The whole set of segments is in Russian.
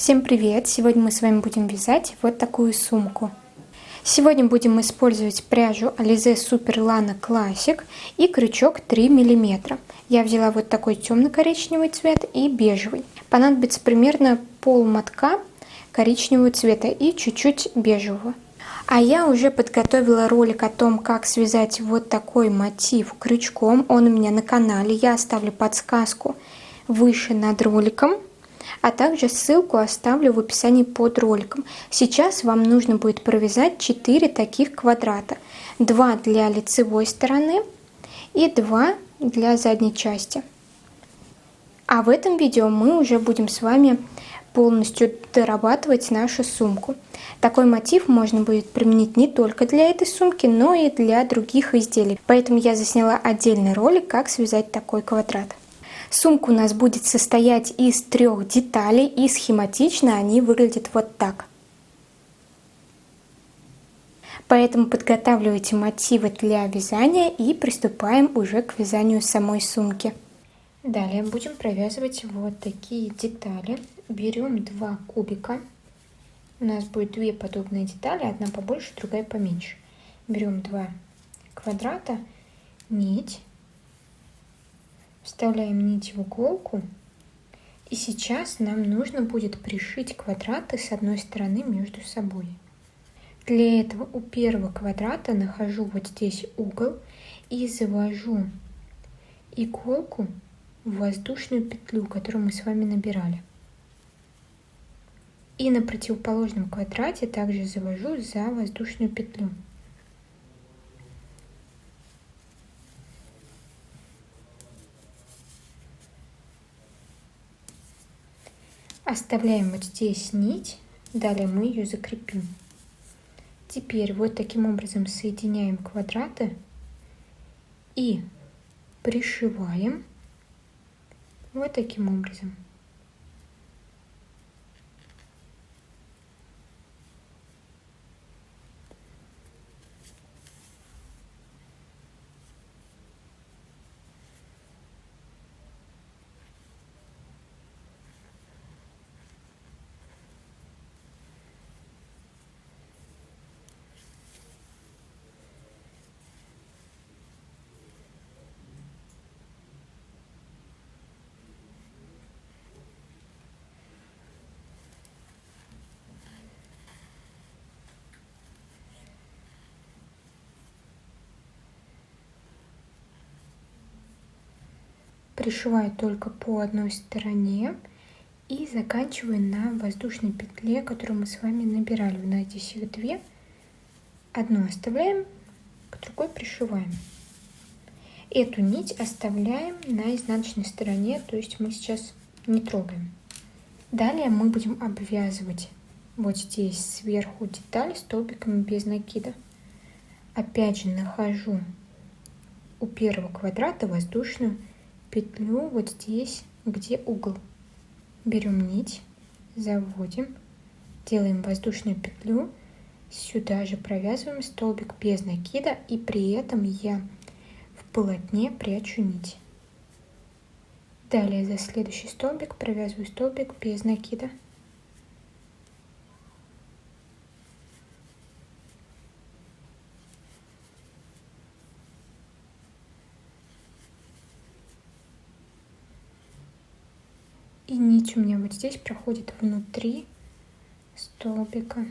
Всем привет! Сегодня мы с вами будем вязать вот такую сумку. Сегодня будем использовать пряжу Alize Super Lana Classic и крючок 3 мм. Я взяла вот такой темно-коричневый цвет и бежевый. Понадобится примерно пол мотка коричневого цвета и чуть-чуть бежевого. А я уже подготовила ролик о том, как связать вот такой мотив крючком. Он у меня на канале. Я оставлю подсказку выше над роликом. А также ссылку оставлю в описании под роликом. Сейчас вам нужно будет провязать 4 таких квадрата. 2 для лицевой стороны и 2 для задней части. А в этом видео мы уже будем с вами полностью дорабатывать нашу сумку. Такой мотив можно будет применить не только для этой сумки, но и для других изделий. Поэтому я засняла отдельный ролик, как связать такой квадрат. Сумка у нас будет состоять из 3 деталей, и схематично они выглядят вот так. Поэтому подготавливайте мотивы для вязания и приступаем уже к вязанию самой сумки. Далее будем провязывать вот такие детали. Берем 2 кубика. У нас будет 2 подобные детали, одна побольше, другая поменьше. Берем 2 квадрата, нить. Вставляем нить в иголку, и сейчас нам нужно будет пришить квадраты с одной стороны между собой. Для этого у первого квадрата нахожу вот здесь угол и завожу иголку в воздушную петлю, которую мы с вами набирали. И на противоположном квадрате также завожу за воздушную петлю. Оставляем вот здесь нить, далее мы ее закрепим. Теперь вот таким образом соединяем квадраты и пришиваем вот таким образом. Пришиваю только по одной стороне и заканчиваю на воздушной петле, которую мы с вами набирали. У нас здесь их 2. Одну оставляем, к другой пришиваем. Эту нить оставляем на изнаночной стороне, то есть мы сейчас не трогаем. Далее мы будем обвязывать вот здесь сверху деталь столбиками без накида. Опять же нахожу у первого квадрата воздушную петлю вот здесь, где угол. Берем нить, заводим, делаем воздушную петлю, сюда же провязываем столбик без накида, и при этом я в полотне прячу нить. Далее за следующий столбик провязываю столбик без накида. И нить у меня вот здесь проходит внутри столбика.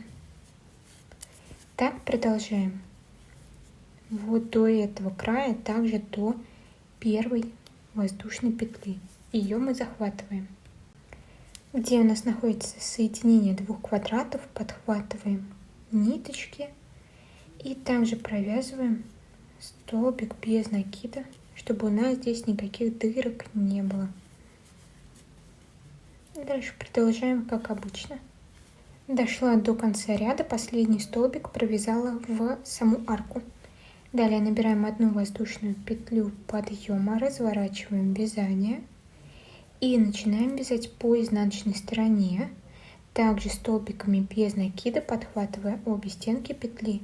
Так продолжаем. Вот до этого края, также до первой воздушной петли. Ее мы захватываем. Где у нас находится соединение 2 квадратов, подхватываем ниточки и также провязываем столбик без накида, чтобы у нас здесь никаких дырок не было. Дальше продолжаем как обычно. Дошла до конца ряда, последний столбик провязала в саму арку. Далее набираем одну воздушную петлю подъема, разворачиваем вязание и начинаем вязать по изнаночной стороне, также столбиками без накида, подхватывая обе стенки петли.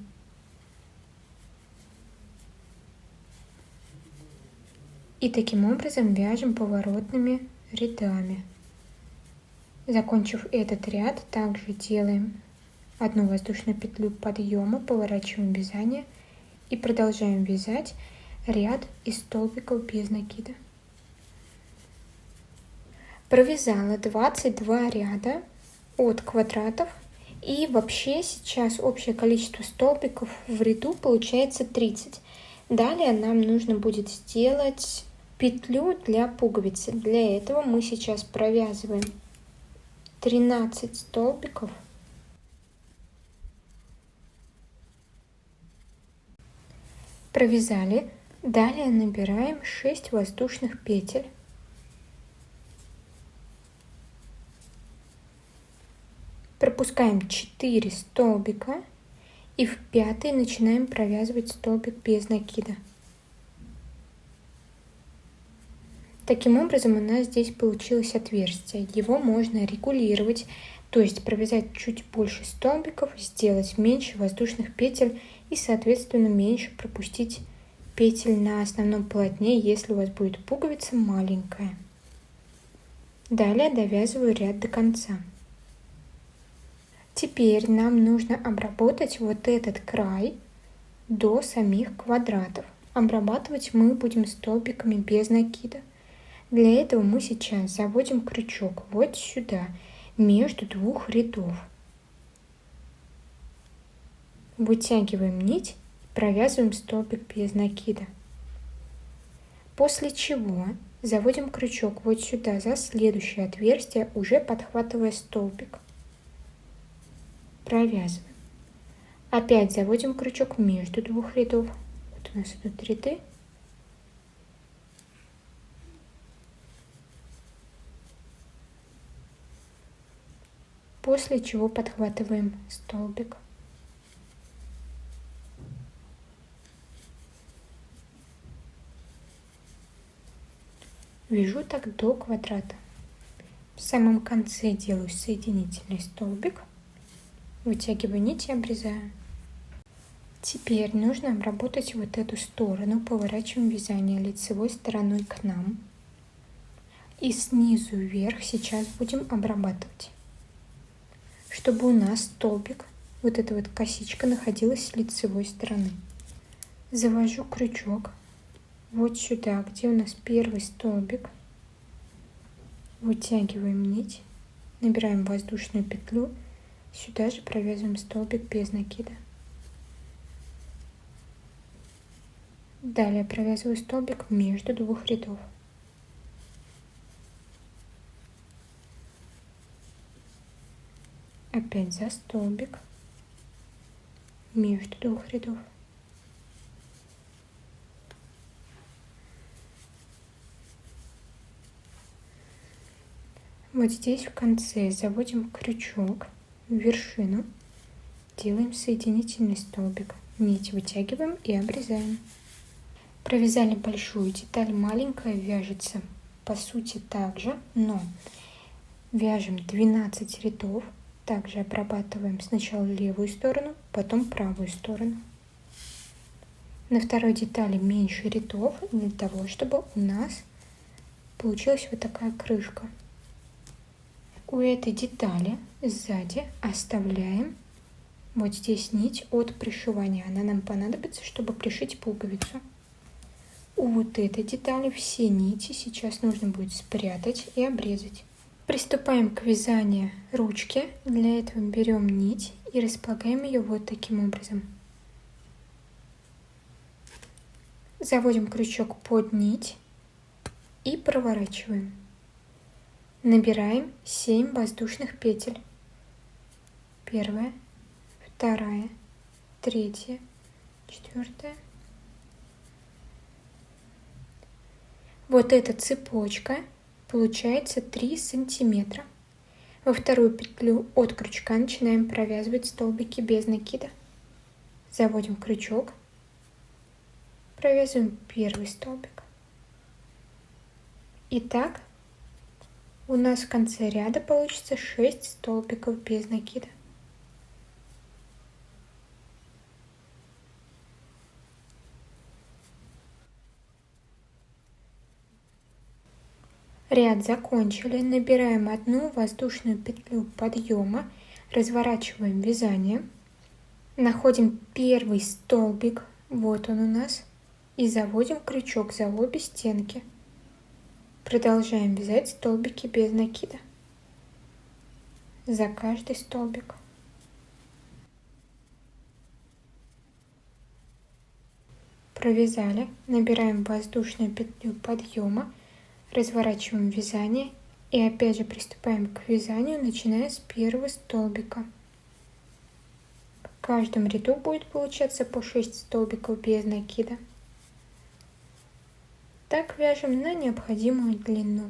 И таким образом вяжем поворотными рядами. Закончив этот ряд, также делаем одну воздушную петлю подъема, поворачиваем вязание и продолжаем вязать ряд из столбиков без накида. Провязала 22 ряда от квадратов, и вообще сейчас общее количество столбиков в ряду получается 30. Далее нам нужно будет сделать петлю для пуговицы. Для этого мы сейчас провязываем 13 столбиков. Провязали. Далее набираем 6 воздушных петель. Пропускаем 4 столбика и в 5-й начинаем провязывать столбик без накида. Таким образом у нас здесь получилось отверстие. Его можно регулировать, то есть провязать чуть больше столбиков, сделать меньше воздушных петель и соответственно меньше пропустить петель на основном полотне, если у вас будет пуговица маленькая. Далее довязываю ряд до конца. Теперь нам нужно обработать вот этот край до самих квадратов. Обрабатывать мы будем столбиками без накида. Для этого мы сейчас заводим крючок вот сюда, между двух рядов. Вытягиваем нить и провязываем столбик без накида. После чего заводим крючок вот сюда, за следующее отверстие, уже подхватывая столбик. Провязываем. Опять заводим крючок между двух рядов. Вот у нас идут ряды. После чего подхватываем столбик. Вяжу так до квадрата. В самом конце делаю соединительный столбик. Вытягиваю нить и обрезаю. Теперь нужно обработать вот эту сторону. Поворачиваем вязание лицевой стороной к нам. И снизу вверх сейчас будем обрабатывать, чтобы у нас столбик, вот эта вот косичка, находилась с лицевой стороны. Завожу крючок вот сюда, где у нас первый столбик. Вытягиваем нить, набираем воздушную петлю. Сюда же провязываем столбик без накида. Далее провязываю столбик между двух рядов. Опять за столбик между двух рядов. Вот здесь в конце заводим крючок в вершину, делаем соединительный столбик, нить вытягиваем и обрезаем. Провязали большую деталь, маленькая вяжется по сути так же, но вяжем 12 рядов. Также обрабатываем сначала левую сторону, потом правую сторону. На второй детали меньше рядов для того, чтобы у нас получилась вот такая крышка. У этой детали сзади оставляем вот здесь нить от пришивания. Она нам понадобится, чтобы пришить пуговицу. У вот этой детали все нити сейчас нужно будет спрятать и обрезать. Приступаем к вязанию ручки. Для этого берем нить и располагаем ее вот таким образом. Заводим крючок под нить и проворачиваем. Набираем 7 воздушных петель. Первая, вторая, третья, четвертая. Вот эта цепочка получается 3 сантиметра. Во вторую петлю от крючка начинаем провязывать столбики без накида. Заводим крючок, провязываем первый столбик. И так у нас в конце ряда получится 6 столбиков без накида. Ряд закончили. Набираем одну воздушную петлю подъема, разворачиваем вязание, находим первый столбик, вот он у нас, и заводим крючок за обе стенки. Продолжаем вязать столбики без накида за каждый столбик. Провязали, набираем воздушную петлю подъема, разворачиваем вязание и опять же приступаем к вязанию, начиная с первого столбика. В каждом ряду будет получаться по 6 столбиков без накида. Так вяжем на необходимую длину.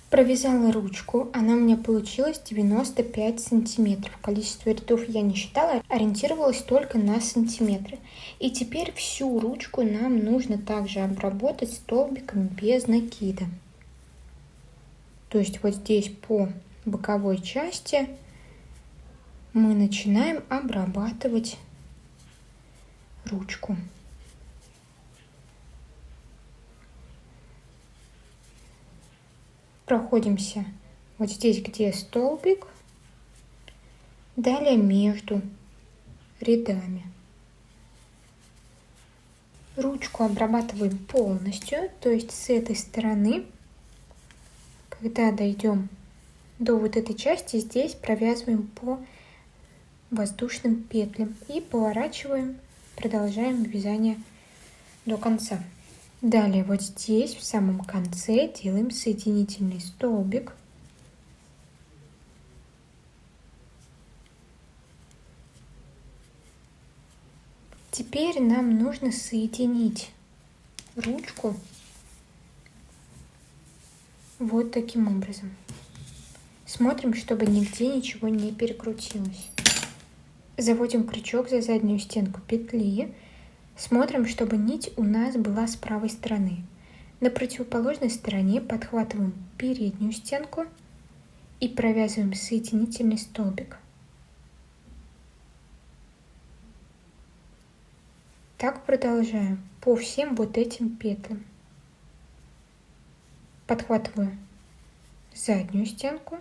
Провязала ручку, она у меня получилась 95 сантиметров. Количество рядов я не считала, ориентировалась только на сантиметры. И теперь всю ручку нам нужно также обработать столбиком без накида. То есть вот здесь по боковой части мы начинаем обрабатывать ручку. Проходимся вот здесь, где столбик, далее между рядами. Ручку обрабатываем полностью, то есть с этой стороны, когда дойдем до вот этой части, здесь провязываем по воздушным петлям и поворачиваем, продолжаем вязание до конца. Далее вот здесь в самом конце делаем соединительный столбик. Теперь нам нужно соединить ручку вот таким образом. Смотрим, чтобы нигде ничего не перекрутилось. Заводим крючок за заднюю стенку петли. Смотрим, чтобы нить у нас была с правой стороны. На противоположной стороне подхватываем переднюю стенку и провязываем соединительный столбик. Так продолжаем по всем вот этим петлям. Подхватываю заднюю стенку,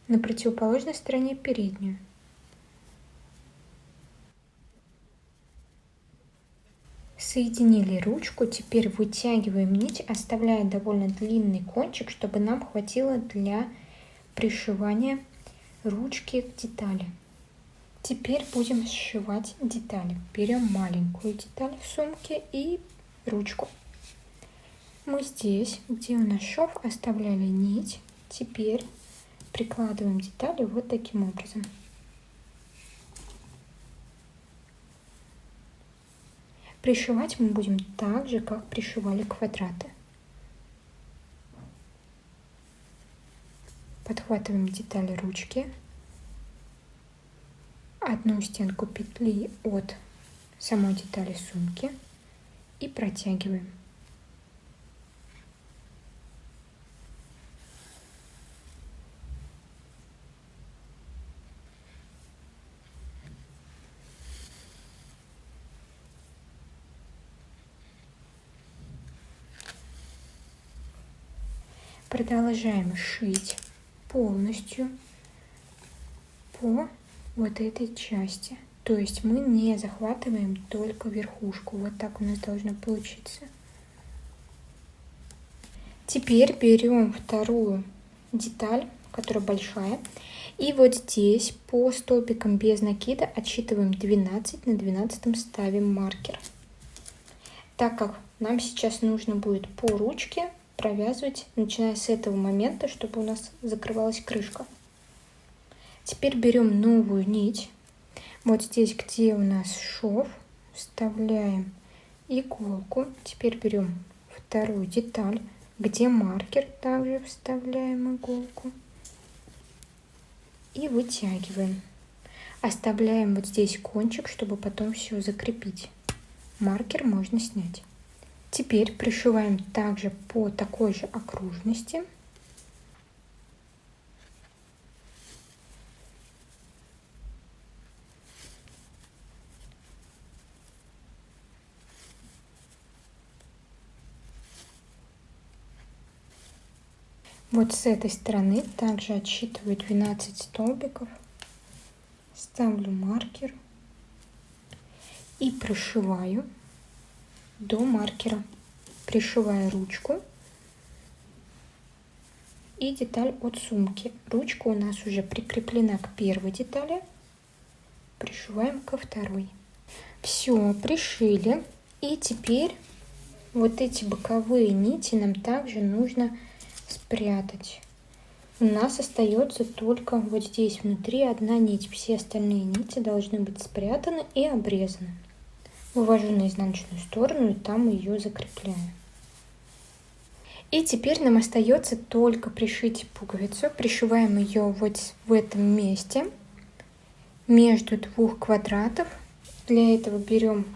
на противоположной стороне переднюю. Соединили ручку, теперь вытягиваем нить, оставляя довольно длинный кончик, чтобы нам хватило для пришивания ручки к детали. Теперь будем сшивать детали. Берем маленькую деталь в сумке и ручку. Мы здесь, где у нас шов, оставляли нить. Теперь прикладываем детали вот таким образом. Пришивать мы будем так же, как пришивали квадраты. Подхватываем детали ручки, одну стенку петли от самой детали сумки и протягиваем. Продолжаем шить полностью по вот этой части. То есть мы не захватываем только верхушку. Вот так у нас должно получиться. Теперь берем вторую деталь, которая большая. И вот здесь по столбикам без накида отсчитываем 12, на 12 ставим маркер. Так как нам сейчас нужно будет по ручке провязывать, начиная с этого момента, чтобы у нас закрывалась крышка. Теперь берем новую нить. Вот здесь, где у нас шов, вставляем иголку. Теперь берем вторую деталь, где маркер, также вставляем иголку и вытягиваем. Оставляем вот здесь кончик, чтобы потом все закрепить. Маркер можно снять. Теперь пришиваем также по такой же окружности. Вот с этой стороны также отсчитываю 12 столбиков, ставлю маркер и пришиваю до маркера, пришивая ручку и деталь от сумки. Ручка у нас уже прикреплена к первой детали, пришиваем ко второй. Все, пришили, и теперь вот эти боковые нити нам также нужно спрятать. У нас остается только вот здесь внутри одна нить. Все остальные нити должны быть спрятаны и обрезаны. Вывожу на изнаночную сторону и там ее закрепляю. И теперь нам остается только пришить пуговицу. Пришиваем ее вот в этом месте между двух квадратов. Для этого берем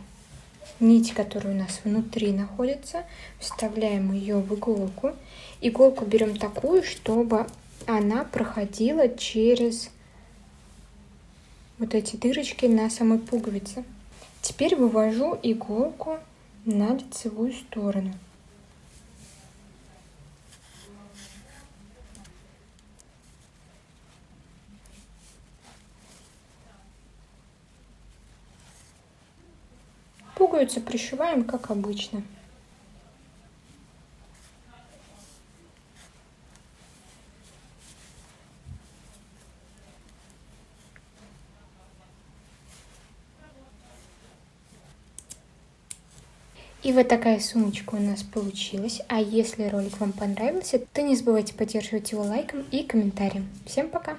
нить, которая у нас внутри находится, вставляем ее в иголку. Иголку берем такую, чтобы она проходила через вот эти дырочки на самой пуговице. Теперь вывожу иголку на лицевую сторону. Пуговицу пришиваем как обычно. И вот такая сумочка у нас получилась. А если ролик вам понравился, то не забывайте поддерживать его лайком и комментарием. Всем пока!